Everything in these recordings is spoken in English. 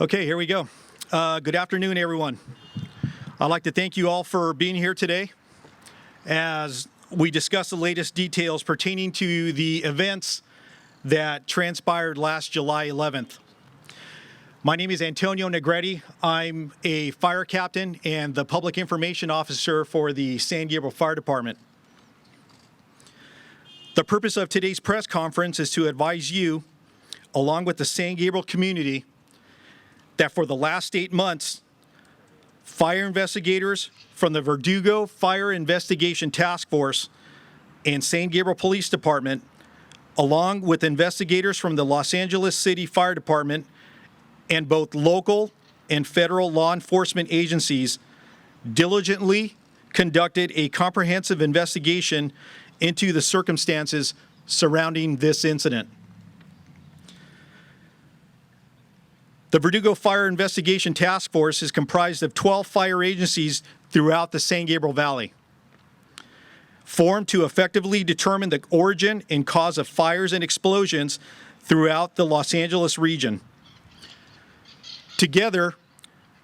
Okay, here we go. Good afternoon, everyone. I'd like to thank you all for being here today as we discuss the latest details pertaining to the events that transpired last July 11th. My name is Antonio Negretti. I'm a fire captain and the public information officer for the San Gabriel Fire Department. The purpose of today's press conference is to advise you, along with the San Gabriel community, that for the last 8 months, fire investigators from the Verdugo Fire Investigation Task Force and San Gabriel Police Department, along with investigators from the Los Angeles City Fire Department and both local and federal law enforcement agencies, diligently conducted a comprehensive investigation into the circumstances surrounding this incident. The Verdugo Fire Investigation Task Force is comprised of 12 fire agencies throughout the San Gabriel Valley, formed to effectively determine the origin and cause of fires and explosions throughout the Los Angeles region. Together,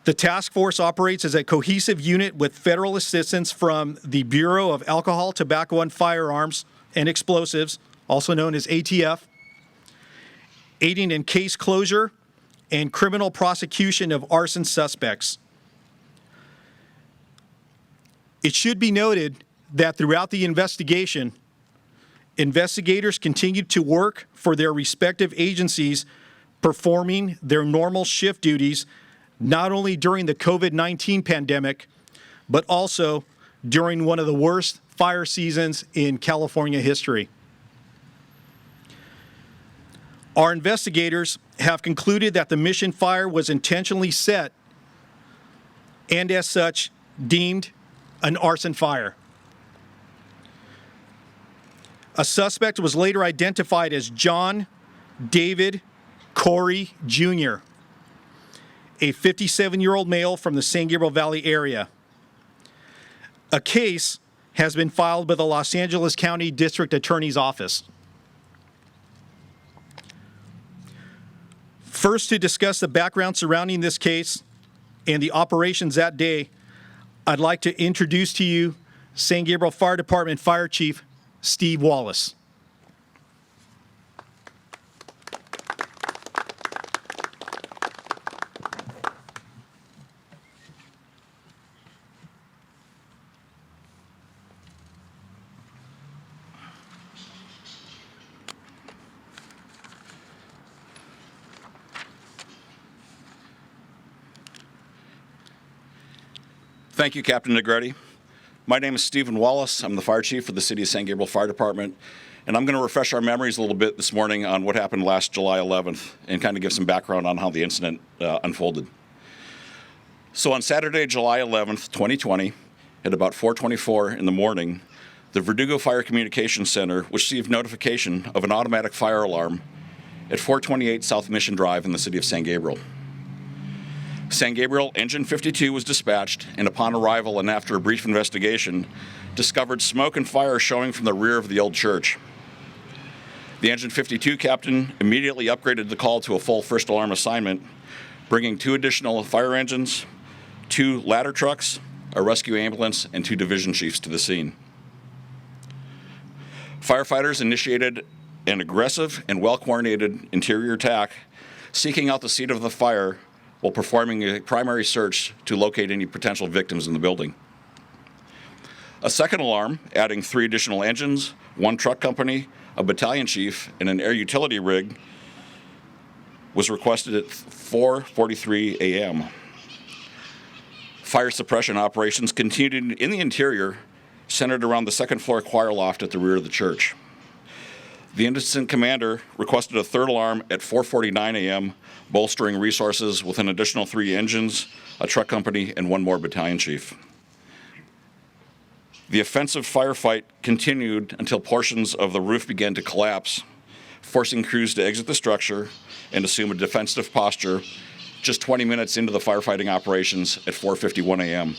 the task force operates as a cohesive unit with federal assistance from the Bureau of Alcohol, Tobacco, and Firearms and Explosives, also known as ATF, aiding in case closure and criminal prosecution of arson suspects. It should be noted that throughout the investigation, investigators continued to work for their respective agencies, performing their normal shift duties not only during the COVID-19 pandemic, but also during one of the worst fire seasons in California history. Our investigators have concluded that the Mission fire was intentionally set and as such deemed an arson fire. A suspect was later identified as John David Corey Jr., a 57-year-old male from the San Gabriel Valley area. A case has been filed by the Los Angeles County District Attorney's Office. First, to discuss the background surrounding this case and the operations that day, I'd like to introduce to you San Gabriel Fire Department Fire Chief Steve Wallace. Thank you, Captain Negretti. My name is Stephen Wallace. I'm the fire chief for the City of San Gabriel Fire Department, and I'm going to refresh our memories a little bit this morning on what happened last July 11th and kind of give some background on how the incident unfolded. So on Saturday, July 11th, 2020, at about 4:24 in the morning, the Verdugo Fire Communications Center received notification of an automatic fire alarm at 428 South Mission Drive in the city of San Gabriel. San Gabriel Engine 52 was dispatched, and upon arrival and after a brief investigation, discovered smoke and fire showing from the rear of the old church. The Engine 52 captain immediately upgraded the call to a full first alarm assignment, bringing 2 additional fire engines, 2 ladder trucks, a rescue ambulance, and 2 division chiefs to the scene. Firefighters initiated an aggressive and well-coordinated interior attack, seeking out the seat of the fire while performing a primary search to locate any potential victims in the building. A second alarm, adding 3 additional engines, 1 truck company, a battalion chief, and an air utility rig, was requested at 4:43 a.m. Fire suppression operations continued in the interior, centered around the second-floor choir loft at the rear of the church. The incident commander requested a third alarm at 4:49 a.m., bolstering resources with an additional 3 engines, a truck company, and 1 more battalion chief. The offensive firefight continued until portions of the roof began to collapse, forcing crews to exit the structure and assume a defensive posture just 20 minutes into the firefighting operations at 4:51 a.m.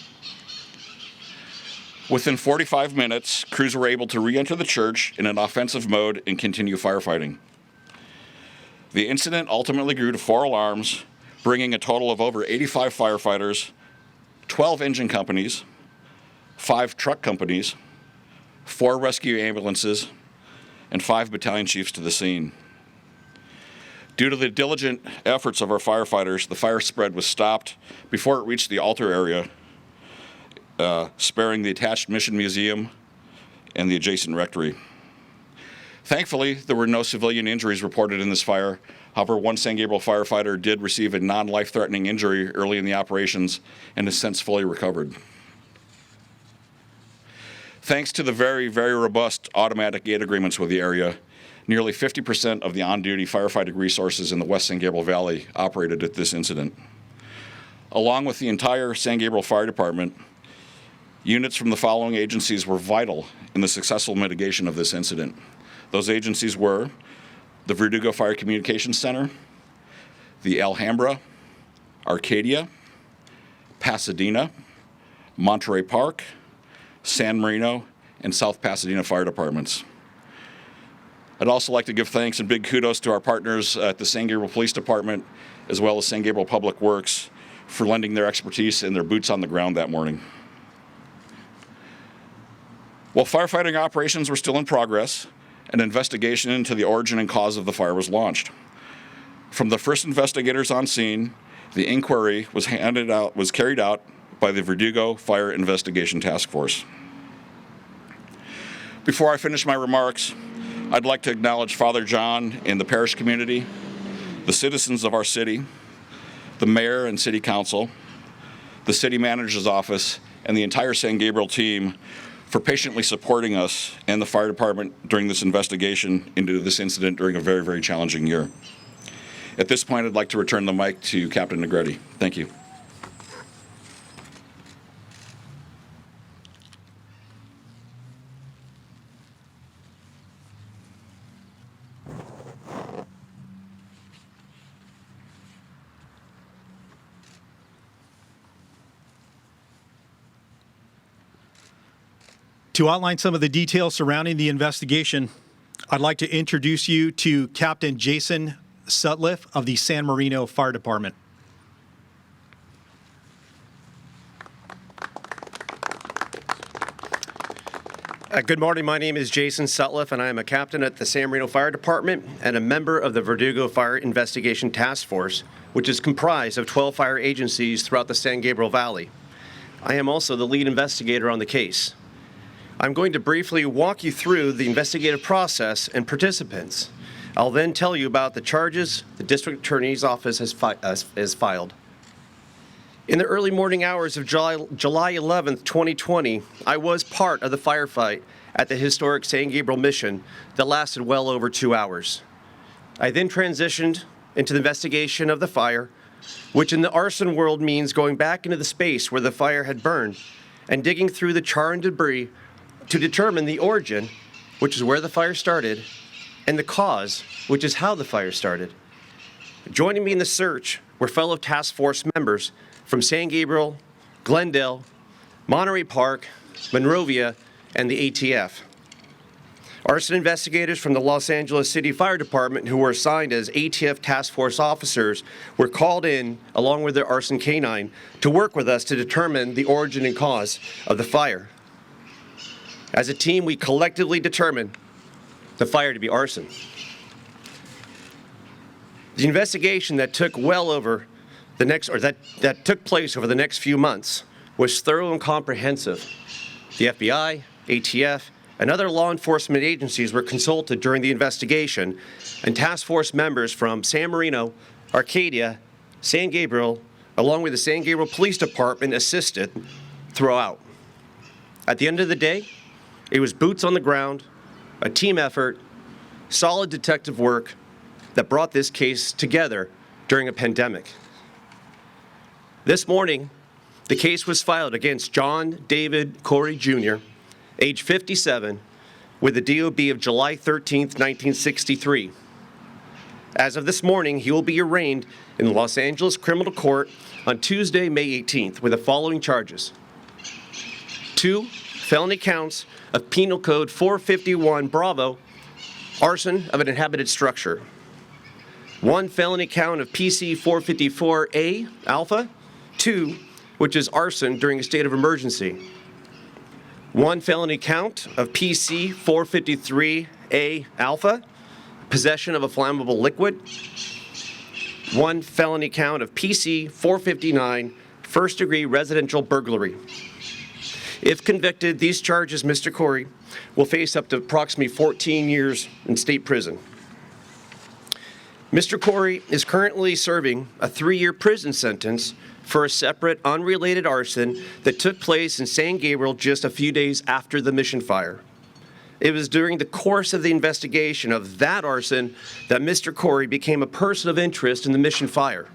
Within 45 minutes, crews were able to re-enter the church in an offensive mode and continue firefighting. The incident ultimately grew to 4 alarms, bringing a total of over 85 firefighters, 12 engine companies, 5 truck companies, 4 rescue ambulances, and 5 battalion chiefs to the scene. Due to the diligent efforts of our firefighters, the fire spread was stopped before it reached the altar area, sparing the attached Mission Museum and the adjacent rectory. Thankfully, there were no civilian injuries reported in this fire. However, one San Gabriel firefighter did receive a non-life-threatening injury early in the operations and has since fully recovered. Thanks to the very, very robust automatic gate agreements with the area, nearly 50% of the on-duty firefighting resources in the West San Gabriel Valley operated at this incident. Along with the entire San Gabriel Fire Department, units from the following agencies were vital in the successful mitigation of this incident. Those agencies were the Verdugo Fire Communications Center, the Alhambra, Arcadia, Pasadena, Monterey Park, San Marino, and South Pasadena Fire Departments. I'd also like to give thanks and big kudos to our partners at the San Gabriel Police Department, as well as San Gabriel Public Works, for lending their expertise and their boots on the ground that morning. While firefighting operations were still in progress, an investigation into the origin and cause of the fire was launched. From the first investigators on scene, the inquiry was carried out by the Verdugo Fire Investigation Task Force. Before I finish my remarks, I'd like to acknowledge Father John and the parish community, the citizens of our city, the mayor and city council, the city manager's office, and the entire San Gabriel team for patiently supporting us and the fire department during this investigation into this incident during a very, very challenging year. At this point, I'd like to return the mic to Captain Negretti. Thank you. To outline some of the details surrounding the investigation, I'd like to introduce you to Captain Jason Sutliff of the San Marino Fire Department. Good morning. My name is Jason Sutliff, and I am a captain at the San Marino Fire Department and a member of the Verdugo Fire Investigation Task Force, which is comprised of 12 fire agencies throughout the San Gabriel Valley. I am also the lead investigator on the case. I'm going to briefly walk you through the investigative process and participants. I'll then tell you about the charges the District Attorney's Office has filed. In the early morning hours of July 11th, 2020, I was part of the firefight at the historic San Gabriel Mission that lasted well over 2 hours. I then transitioned into the investigation of the fire, which in the arson world means going back into the space where the fire had burned and digging through the char and debris to determine the origin, which is where the fire started, and the cause, which is how the fire started. Joining me in the search were fellow task force members from San Gabriel, Glendale, Monterey Park, Monrovia, and the ATF. Arson investigators from the Los Angeles City Fire Department who were assigned as ATF task force officers were called in, along with their arson canine, to work with us to determine the origin and cause of the fire. As a team, we collectively determined the fire to be arson. The investigation that took took place over the next few months was thorough and comprehensive. The FBI, ATF, and other law enforcement agencies were consulted during the investigation, and task force members from San Marino, Arcadia, San Gabriel, along with the San Gabriel Police Department assisted throughout. At the end of the day, it was boots on the ground, a team effort, solid detective work that brought this case together during a pandemic. This morning, the case was filed against John David Corey Jr., age 57, with the DOB of July 13, 1963. As of this morning, he will be arraigned in the Los Angeles Criminal Court on Tuesday, May 18th, with the following charges: 2 felony counts of Penal Code 451 Bravo, arson of an inhabited structure; 1 felony count of PC 454A alpha, 2, which is arson during a state of emergency. 1 felony count of PC 453A alpha, possession of a flammable liquid. 1 felony count of PC 459, first-degree residential burglary. If convicted, these charges, Mr. Corey, will face up to approximately 14 years in state prison. Mr. Corey is currently serving a 3-year prison sentence for a separate, unrelated arson that took place in San Gabriel just a few days after the Mission fire. It was during the course of the investigation of that arson that Mr. Corey became a person of interest in the Mission fire.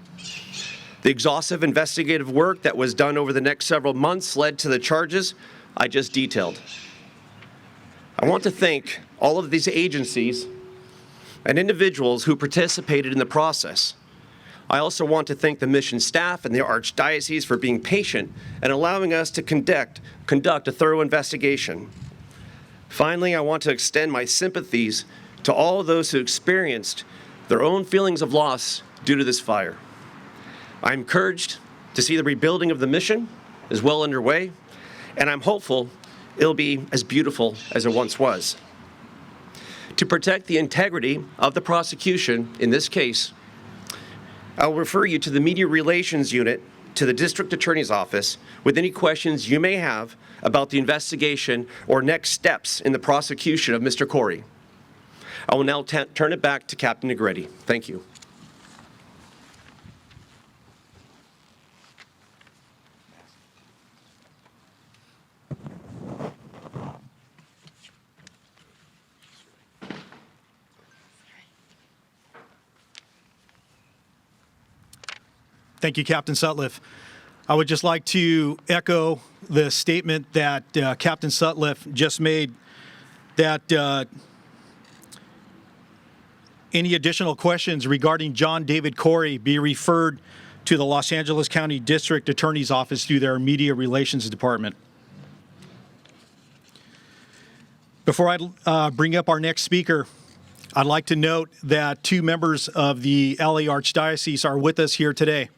The exhaustive investigative work that was done over the next several months led to the charges I just detailed. I want to thank all of these agencies and individuals who participated in the process. I also want to thank the mission staff and the Archdiocese for being patient and allowing us to conduct a thorough investigation. Finally, I want to extend my sympathies to all of those who experienced their own feelings of loss due to this fire. I'm encouraged to see the rebuilding of the mission is well underway, and I'm hopeful it'll be as beautiful as it once was. To protect the integrity of the prosecution in this case, I'll refer you to the Media Relations Unit to the District Attorney's Office with any questions you may have about the investigation or next steps in the prosecution of Mr. Corey. I will now turn it back to Captain Negretti. Thank you. Thank you, Captain Sutliff. I would just like to echo the statement that Captain Sutliff just made, that any additional questions regarding John David Corey be referred to the Los Angeles County District Attorney's Office through their Media Relations Department. Before I bring up our next speaker, I'd like to note that 2 members of the LA Archdiocese are with us here today.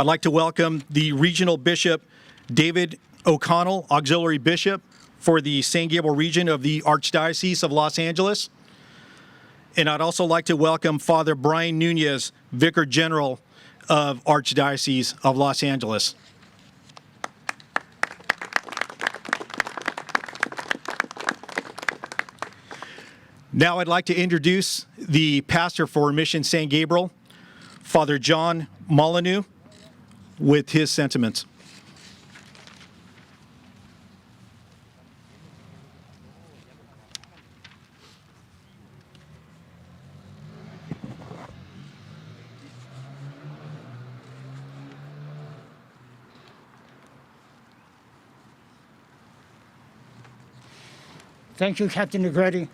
I'd like to welcome the Regional Bishop David OConnell, Auxiliary Bishop for the San Gabriel region of the Archdiocese of Los Angeles. And I'd also like to welcome Father Brian Nunez, Vicar General of Archdiocese of Los Angeles. Now I'd like to introduce the pastor for Mission San Gabriel, Father John Molina, with his sentiments. Thank you, Captain Negretti.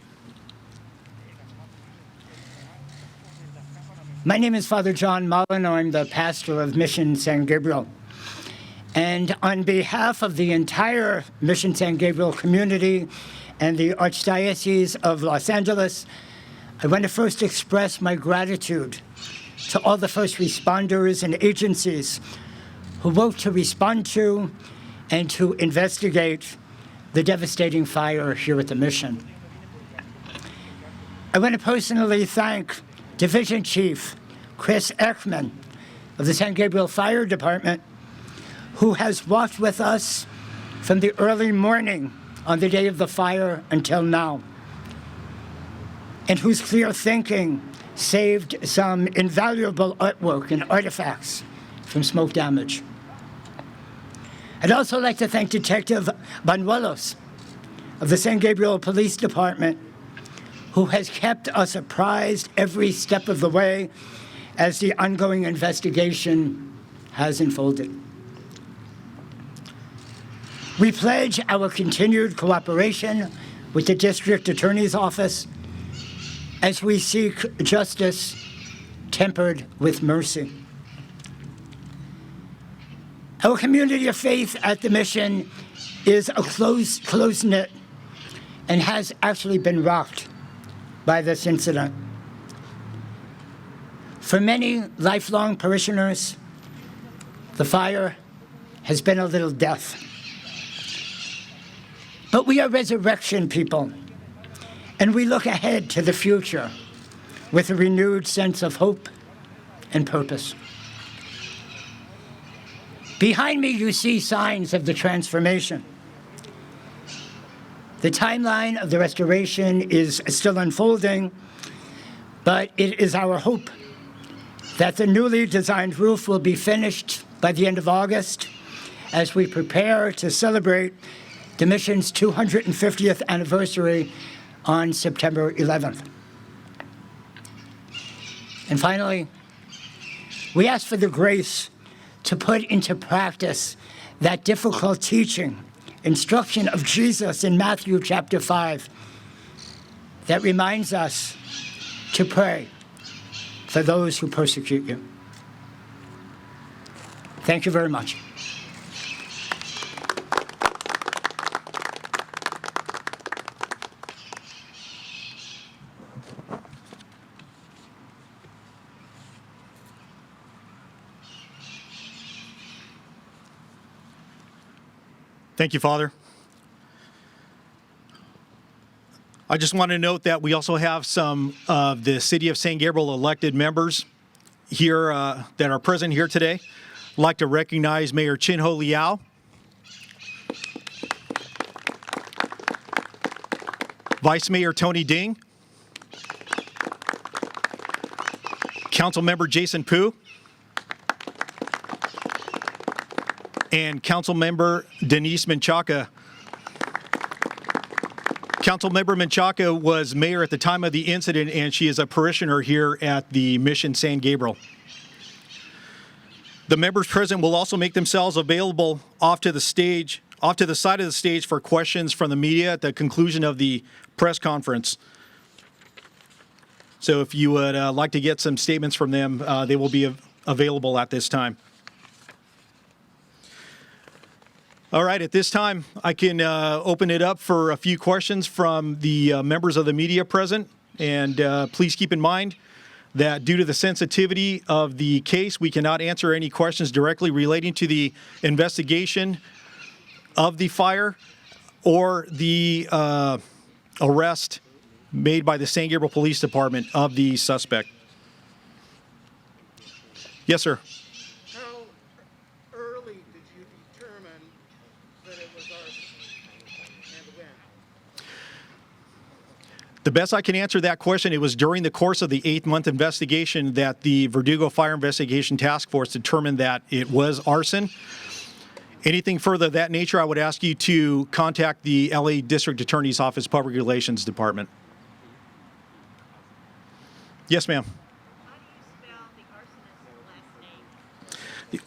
My name is Father John Molina. I'm the pastor of Mission San Gabriel. And on behalf of the entire Mission San Gabriel community and the Archdiocese of Los Angeles, I want to first express my gratitude to all the first responders and agencies who worked to respond to and to investigate the devastating fire here at the Mission. I want to personally thank Division Chief Chris Ekman of the San Gabriel Fire Department, who has walked with us from the early morning on the day of the fire until now, and whose clear thinking saved some invaluable artwork and artifacts from smoke damage. I'd also like to thank Detective Wallace of the San Gabriel Police Department, who has kept us apprised every step of the way as the ongoing investigation has unfolded. We pledge our continued cooperation with the District Attorney's Office as we seek justice tempered with mercy. Our community of faith at the Mission is a close-knit and has actually been rocked by this incident. For many lifelong parishioners, the fire has been a little death. But we are resurrection people, and we look ahead to the future with a renewed sense of hope and purpose. Behind me, you see signs of the transformation. The timeline of the restoration is still unfolding, but it is our hope that the newly designed roof will be finished by the end of August as we prepare to celebrate the mission's 250th anniversary on September 11th. And finally, we ask for the grace to put into practice that difficult teaching, instruction of Jesus in Matthew chapter 5 that reminds us to pray for those who persecute you. Thank you very much. Thank you, Father. I just want to note that we also have some of the City of San Gabriel elected members here that are present here today. I'd like to recognize Mayor Chin-Ho Liao, Vice Mayor Tony Ding, Councilmember Jason Poo, and Councilmember Denise Menchaca. Councilmember Menchaca was mayor at the time of the incident, and she is a parishioner here at the Mission San Gabriel. The members present will also make themselves available off to the side of the stage for questions from the media at the conclusion of the press conference. So if you would like to get some statements from them, they will be available at this time. All right, at this time, I can open it up for a few questions from the members of the media present. And please keep in mind that due to the sensitivity of the case, we cannot answer any questions directly relating to the investigation of the fire or the arrest made by the San Gabriel Police Department of the suspect. Yes, sir. The best I can answer that question, it was during the course of the 8-month investigation that the Verdugo Fire Investigation Task Force determined that it was arson. Anything further of that nature, I would ask you to contact the LA District Attorney's Office Public Relations Department. Yes, ma'am. How do you spell the arsonist's last name? The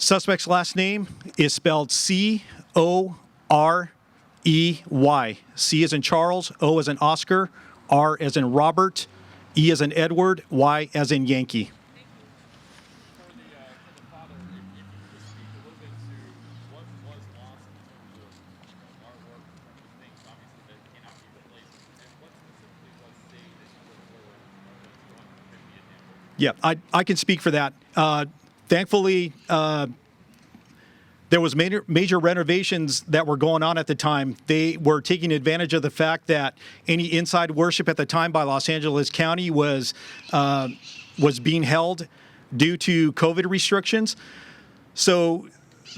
suspect's last name is spelled C-O-R-E-Y. C as in Charles, O as in Oscar, R as in Robert, E as in Edward, Y as in Yankee. For the father, if you could just speak a little bit to what was lost in terms of artwork, in terms of things obviously that cannot be replaced, and what specifically was saved as you look forward to 250th anniversary? Yeah, I can speak for that. Thankfully, there was major renovations that were going on at the time. They were taking advantage of the fact that any inside worship at the time by Los Angeles County was being held due to COVID restrictions. So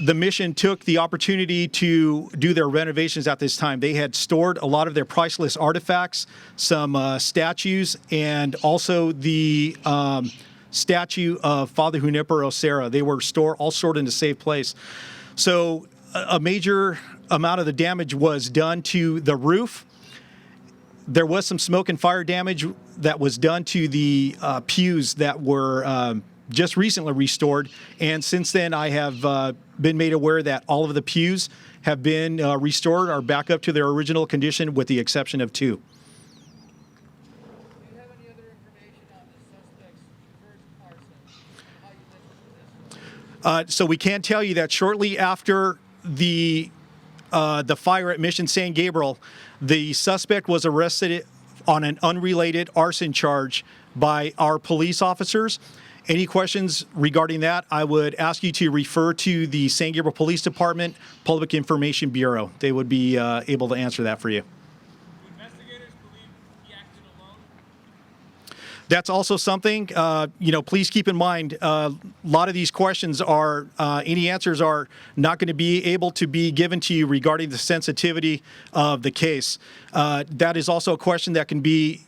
the mission took the opportunity to do their renovations at this time. They had stored a lot of their priceless artifacts, some statues, and also the statue of Father Junipero Serra. They were all stored in a safe place. So a major amount of the damage was done to the roof. There was some smoke and fire damage that was done to the pews that were just recently restored. And since then, I have been made aware that all of the pews have been restored, are back up to their original condition with the exception of 2. Do you have any other So we can tell you that shortly after the fire at Mission San Gabriel, the suspect was arrested on an unrelated arson charge by our police officers. Any questions regarding that, I would ask you to refer to the San Gabriel Police Department Public Information Bureau. They would be able to answer that for you. Do investigators believe he acted alone? That's also something, please keep in mind, a lot of these questions are, any answers are not going to be able to be given to you regarding the sensitivity of the case. That is also a question that can be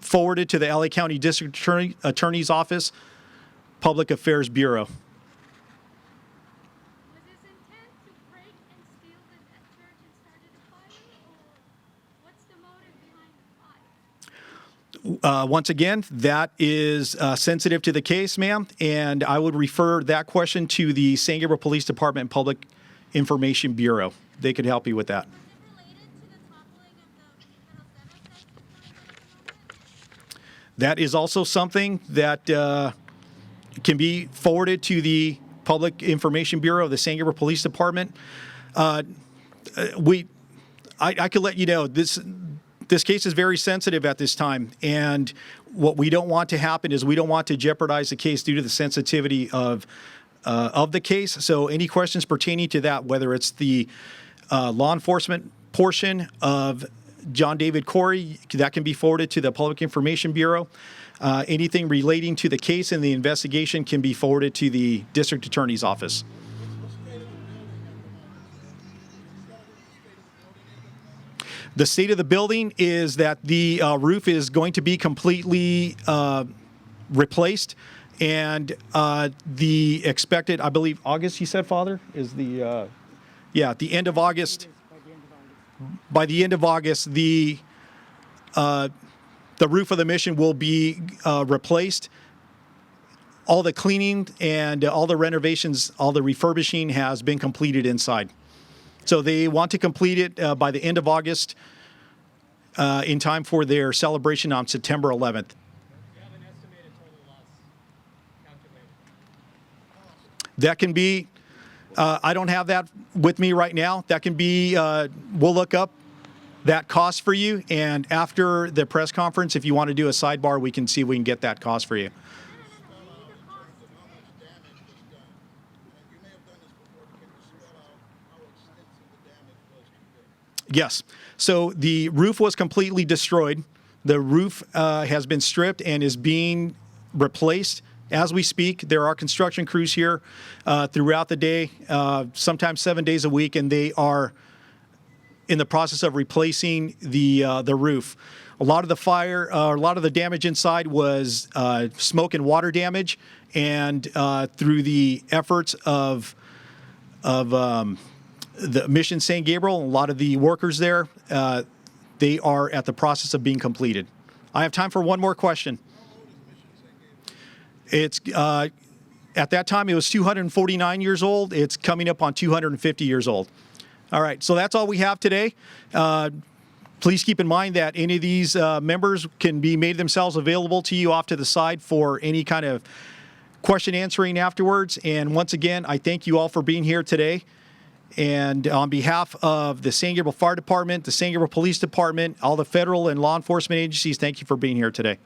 forwarded to the LA County District Attorney's Office, Public Affairs Bureau. Was his intent to break and steal the church and started a fire, or what's the motive behind the fire? Once again, that is sensitive to the case, ma'am, and I would refer that question to the San Gabriel Police Department Public Information Bureau. They could help you with that. Was it related to the toppling of the Federal Center That is also something that can be forwarded to the Public Information Bureau of the San Gabriel Police Department. I could let you know this case is very sensitive at this time, and what we don't want to happen is we don't want to jeopardize the case due to the sensitivity of the case. So any questions pertaining to that, whether it's the law enforcement portion of John David Corey, that can be forwarded to the Public Information Bureau. Anything relating to the case and the investigation can be forwarded to the District Attorney's Office. The state of the building is that the roof is going to be completely replaced, and the expected, I believe, August, you said, Father, is the, at the end of August. By the end of August, the roof of the Mission will be replaced. All the cleaning and all the renovations, all the refurbishing has been completed inside. So they want to complete it by the end of August in time for their celebration on September 11th. Do you have an estimated total loss calculated? That can be, I don't have that with me right now. That can be, we'll look up that cost for you. And after the press conference, if you want to do a sidebar, we can see if we can get that cost for you. Yes. So the roof was completely destroyed. The roof has been stripped and is being replaced as we speak. There are construction crews here throughout the day, sometimes 7 days a week, and they are in the process of replacing the roof. A lot of the fire, a lot of the damage inside was smoke and water damage, and through the efforts of the Mission San Gabriel, a lot of the workers there, they are at the process of being completed. I have time for one more question. It's at that time it was 249 years old. It's coming up on 250 years old. All right, so that's all we have today. Please keep in mind that any of these members can be made themselves available to you off to the side for any kind of question answering afterwards. And once again, I thank you all for being here today. And on behalf of the San Gabriel Fire Department, the San Gabriel Police Department, all the federal and law enforcement agencies, thank you for being here today.